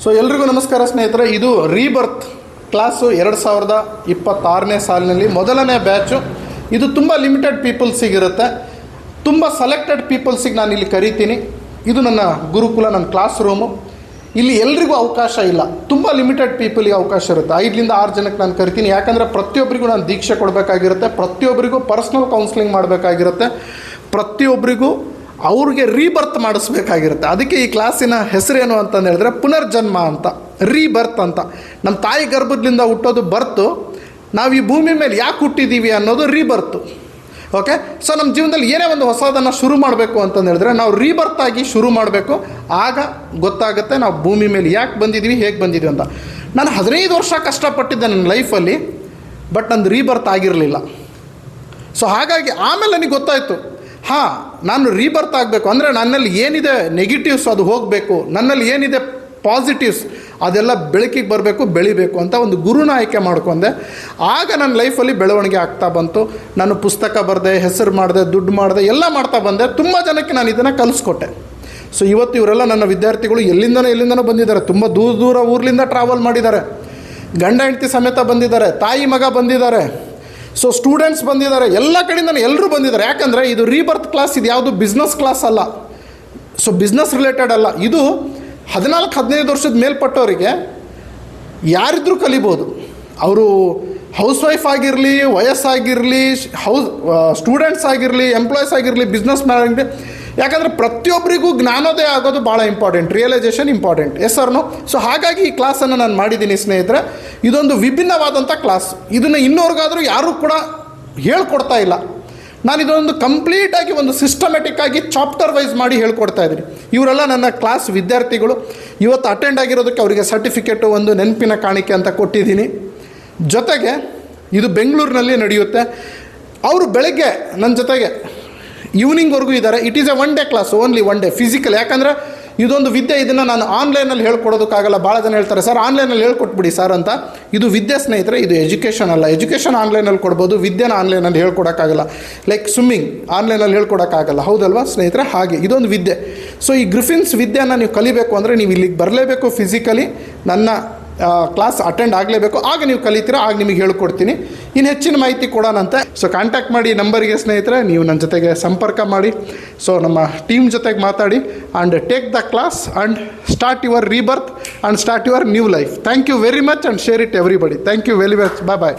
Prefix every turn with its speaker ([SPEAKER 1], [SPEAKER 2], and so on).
[SPEAKER 1] So ಎಲ್ರಿಗೂ ನಮಸ್ಕಾರ ಸ್ನೇಹಿತರೆ. ಇದು ರೀಬರ್ತ್ ಕ್ಲಾಸು 2026ನೇ ಸಾಲಿನಲ್ಲಿ ಮೊದಲನೇ ಬ್ಯಾಚು. ಇದು ತುಂಬ ಲಿಮಿಟೆಡ್ ಪೀಪಲ್ಸಿಗಿರುತ್ತೆ, ತುಂಬ ಸೆಲೆಕ್ಟೆಡ್ ಪೀಪಲ್ಸಿಗೆ ನಾನು ಇಲ್ಲಿ ಕರಿತೀನಿ. ಇದು ನನ್ನ ಗುರುಕುಲ, ನನ್ನ ಕ್ಲಾಸ್ ರೂಮು. ಇಲ್ಲಿ ಎಲ್ರಿಗೂ ಅವಕಾಶ ಇಲ್ಲ, ತುಂಬ ಲಿಮಿಟೆಡ್ ಪೀಪಲಿಗೆ ಅವಕಾಶ ಇರುತ್ತೆ. 5ರಿಂದ 6 ಜನಕ್ಕೆ ನಾನು ಕರಿತೀನಿ. ಯಾಕಂದರೆ ಪ್ರತಿಯೊಬ್ಬರಿಗೂ ನಾನು ದೀಕ್ಷೆ ಕೊಡಬೇಕಾಗಿರುತ್ತೆ, ಪ್ರತಿಯೊಬ್ಬರಿಗೂ ಪರ್ಸ್ನಲ್ ಕೌನ್ಸಿಲಿಂಗ್ ಮಾಡಬೇಕಾಗಿರುತ್ತೆ, ಪ್ರತಿಯೊಬ್ಬರಿಗೂ ಅವ್ರಿಗೆ ರೀಬರ್ತ್ ಮಾಡಿಸ್ಬೇಕಾಗಿರುತ್ತೆ. ಅದಕ್ಕೆ ಈ ಕ್ಲಾಸಿನ ಹೆಸರೇನು ಅಂತಂದು ಹೇಳಿದ್ರೆ ಪುನರ್ಜನ್ಮ ಅಂತ, ರೀಬರ್ತ್ ಅಂತ. ನಮ್ಮ ತಾಯಿ ಗರ್ಭದಿಂದ ಹುಟ್ಟೋದು ಬರ್ತು, ನಾವು ಈ ಭೂಮಿ ಮೇಲೆ ಯಾಕೆ ಹುಟ್ಟಿದ್ದೀವಿ ಅನ್ನೋದು ರೀಬರ್ತು. ಓಕೆ, ಸೊ ನಮ್ಮ ಜೀವನದಲ್ಲಿ ಏನೇ ಒಂದು ಹೊಸದನ್ನು ಶುರು ಮಾಡಬೇಕು ಅಂತಂದು ಹೇಳಿದ್ರೆ ನಾವು ರೀಬರ್ತ್ ಆಗಿ ಶುರು ಮಾಡಬೇಕು. ಆಗ ಗೊತ್ತಾಗುತ್ತೆ ನಾವು ಭೂಮಿ ಮೇಲೆ ಯಾಕೆ ಬಂದಿದ್ದೀವಿ, ಹೇಗೆ ಬಂದಿದ್ದೀವಿ ಅಂತ. ನಾನು 15 ವರ್ಷ ಕಷ್ಟಪಟ್ಟಿದ್ದೆ ನನ್ನ ಲೈಫಲ್ಲಿ, ಬಟ್ ನಂದು ರೀಬರ್ತ್ ಆಗಿರಲಿಲ್ಲ. ಸೊ ಹಾಗಾಗಿ ಆಮೇಲೆ ನನಗೆ ಗೊತ್ತಾಯಿತು, ಹಾಂ ನಾನು ರೀಬರ್ತ್ ಆಗಬೇಕು ಅಂದರೆ ನನ್ನಲ್ಲಿ ಏನಿದೆ ನೆಗೆಟಿವ್ಸ್ ಅದು ಹೋಗಬೇಕು, ನನ್ನಲ್ಲಿ ಏನಿದೆ ಪಾಸಿಟಿವ್ಸ್ ಅದೆಲ್ಲ ಬೆಳಕಿಗೆ ಬರಬೇಕು, ಬೆಳಿಬೇಕು ಅಂತ ಒಂದು ಗುರುನ ಆಯ್ಕೆ ಮಾಡ್ಕೊಂಡೆ. ಆಗ ನನ್ನ ಲೈಫಲ್ಲಿ ಬೆಳವಣಿಗೆ ಆಗ್ತಾ ಬಂತು. ನಾನು ಪುಸ್ತಕ ಬರೆದೆ, ಹೆಸರು ಮಾಡಿದೆ, ದುಡ್ಡು ಮಾಡಿದೆ, ಎಲ್ಲ ಮಾಡ್ತಾ ಬಂದೆ. ತುಂಬ ಜನಕ್ಕೆ ನಾನು ಇದನ್ನು ಕಲಿಸ್ಕೊಟ್ಟೆ. ಸೊ ಇವತ್ತು ಇವರೆಲ್ಲ ನನ್ನ ವಿದ್ಯಾರ್ಥಿಗಳು ಎಲ್ಲಿಂದನೋ ಬಂದಿದ್ದಾರೆ, ತುಂಬ ದೂರ ಊರ್ಲಿಂದ ಟ್ರಾವೆಲ್ ಮಾಡಿದ್ದಾರೆ, ಗಂಡ ಹೆಂಡತಿ ಸಮೇತ ಬಂದಿದ್ದಾರೆ, ತಾಯಿ ಮಗ ಬಂದಿದ್ದಾರೆ, ಸೊ ಸ್ಟೂಡೆಂಟ್ಸ್ ಬಂದಿದ್ದಾರೆ, ಎಲ್ಲ ಕಡೆಯಿಂದ ಎಲ್ಲರೂ ಬಂದಿದ್ದಾರೆ. ಯಾಕಂದರೆ ಇದು ರೀಬರ್ತ್ ಕ್ಲಾಸ್, ಇದು ಯಾವುದು ಬಿಸ್ನೆಸ್ ಕ್ಲಾಸ್ ಅಲ್ಲ, ಸೊ ಬಿಸ್ನೆಸ್ ರಿಲೇಟೆಡ್ ಅಲ್ಲ. ಇದು 14-15 ವರ್ಷದ ಮೇಲ್ಪಟ್ಟವರಿಗೆ ಯಾರಿದ್ರೂ ಕಲಿಬೋದು. ಅವರು ಹೌಸ್ ವೈಫ್ ಆಗಿರಲಿ, ವಯಸ್ಸಾಗಿರಲಿ, ಸ್ಟೂಡೆಂಟ್ಸ್ ಆಗಿರಲಿ, ಎಂಪ್ಲಾಯೀಸ್ ಆಗಿರಲಿ, ಬಿಸ್ನೆಸ್ ಮ್ಯಾನ್ ಆಗಿರಲಿ. ಯಾಕಂದರೆ ಪ್ರತಿಯೊಬ್ಬರಿಗೂ ಜ್ಞಾನೋದಯ ಆಗೋದು ಭಾಳ ಇಂಪಾರ್ಟೆಂಟ್, ರಿಯಲೈಸೇಷನ್ ಇಂಪಾರ್ಟೆಂಟ್. ಎಸ್ ಸರ್ನು. ಸೊ ಹಾಗಾಗಿ ಈ ಕ್ಲಾಸನ್ನು ನಾನು ಮಾಡಿದ್ದೀನಿ ಸ್ನೇಹಿತರೆ. ಇದೊಂದು ವಿಭಿನ್ನವಾದಂಥ ಕ್ಲಾಸ್. ಇದನ್ನು ಇನ್ನೋರ್ಗಾದರೂ ಯಾರೂ ಕೂಡ ಹೇಳ್ಕೊಡ್ತಾ ಇಲ್ಲ. ನಾನು ಇದೊಂದು ಕಂಪ್ಲೀಟಾಗಿ ಒಂದು ಸಿಸ್ಟಮೆಟಿಕ್ ಆಗಿ ಚಾಪ್ಟರ್ ವೈಸ್ ಮಾಡಿ ಹೇಳ್ಕೊಡ್ತಾ ಇದ್ದೀನಿ. ಇವರೆಲ್ಲ ನನ್ನ ಕ್ಲಾಸ್ ವಿದ್ಯಾರ್ಥಿಗಳು. ಇವತ್ತು ಅಟೆಂಡ್ ಆಗಿರೋದಕ್ಕೆ ಅವರಿಗೆ ಸರ್ಟಿಫಿಕೇಟು, ಒಂದು ನೆನಪಿನ ಕಾಣಿಕೆ ಅಂತ ಕೊಟ್ಟಿದ್ದೀನಿ. ಜೊತೆಗೆ ಇದು ಬೆಂಗಳೂರಿನಲ್ಲಿ ನಡೆಯುತ್ತೆ. ಅವರು ಬೆಳಗ್ಗೆ ನನ್ನ ಜೊತೆಗೆ ಈವ್ನಿಂಗ್ವರೆಗೂ ಇದ್ದಾರೆ. It is A 1 day class, only 1 day physical. ಯಾಕಂದರೆ ಇದೊಂದು ವಿದ್ಯೆ, ಇದನ್ನು ನಾನು ಆನ್ಲೈನಲ್ಲಿ ಹೇಳ್ಕೊಡೋದಕ್ಕಾಗಲ್ಲ. ಭಾಳ ಜನ ಹೇಳ್ತಾರೆ ಸರ್ ಆನ್ಲೈನಲ್ಲಿ ಹೇಳ್ಕೊಟ್ಬಿಡಿ ಸರ್ ಅಂತ. ಇದು ವಿದ್ಯೆ ಸ್ನೇಹಿತರೆ, ಇದು ಎಜುಕೇಷನ್ ಅಲ್ಲ. ಎಜುಕೇಷನ್ ಆನ್ಲೈನಲ್ಲಿ ಕೊಡ್ಬೋದು, ವಿದ್ಯೆನ ಆನ್ಲೈನಲ್ಲಿ ಹೇಳ್ಕೊಡೋಕ್ಕಾಗಲ್ಲ. ಲೈಕ್ ಸ್ವಿಮ್ಮಿಂಗ್ ಆನ್ಲೈನಲ್ಲಿ ಹೇಳ್ಕೊಡೋಕ್ಕಾಗಲ್ಲ, ಹೌದಲ್ವಾ ಸ್ನೇಹಿತರೆ? ಹಾಗೆ ಇದೊಂದು ವಿದ್ಯೆ. ಸೊ ಈ ಗ್ರಿಫಿನ್ಸ್ ವಿದ್ಯೆನ ನೀವು ಕಲಿಬೇಕು ಅಂದರೆ ನೀವು ಇಲ್ಲಿಗೆ ಬರಲೇಬೇಕು, ಫಿಸಿಕಲಿ ನನ್ನ ಕ್ಲಾಸ್ ಅಟೆಂಡ್ ಆಗಲೇಬೇಕು. ಆಗ ನೀವು ಕಲಿತೀರಾ, ಆಗ ನಿಮಗೆ ಹೇಳ್ಕೊಡ್ತೀನಿ. ಇನ್ನು ಹೆಚ್ಚಿನ ಮಾಹಿತಿ ಕೊಡೋಣಂತೆ. ಸೊ ಕಾಂಟ್ಯಾಕ್ಟ್ ಮಾಡಿ ನಂಬರ್ಗೆ ಸ್ನೇಹಿತರೆ, ನೀವು ನನ್ನ ಜೊತೆಗೆ ಸಂಪರ್ಕ ಮಾಡಿ. ಸೊ ನಮ್ಮ ಟೀಮ್ ಜೊತೆಗೆ ಮಾತಾಡಿ and take the class and start your rebirth and start your new life. Thank you very much and share it everybody. Thank you very much. Bye bye.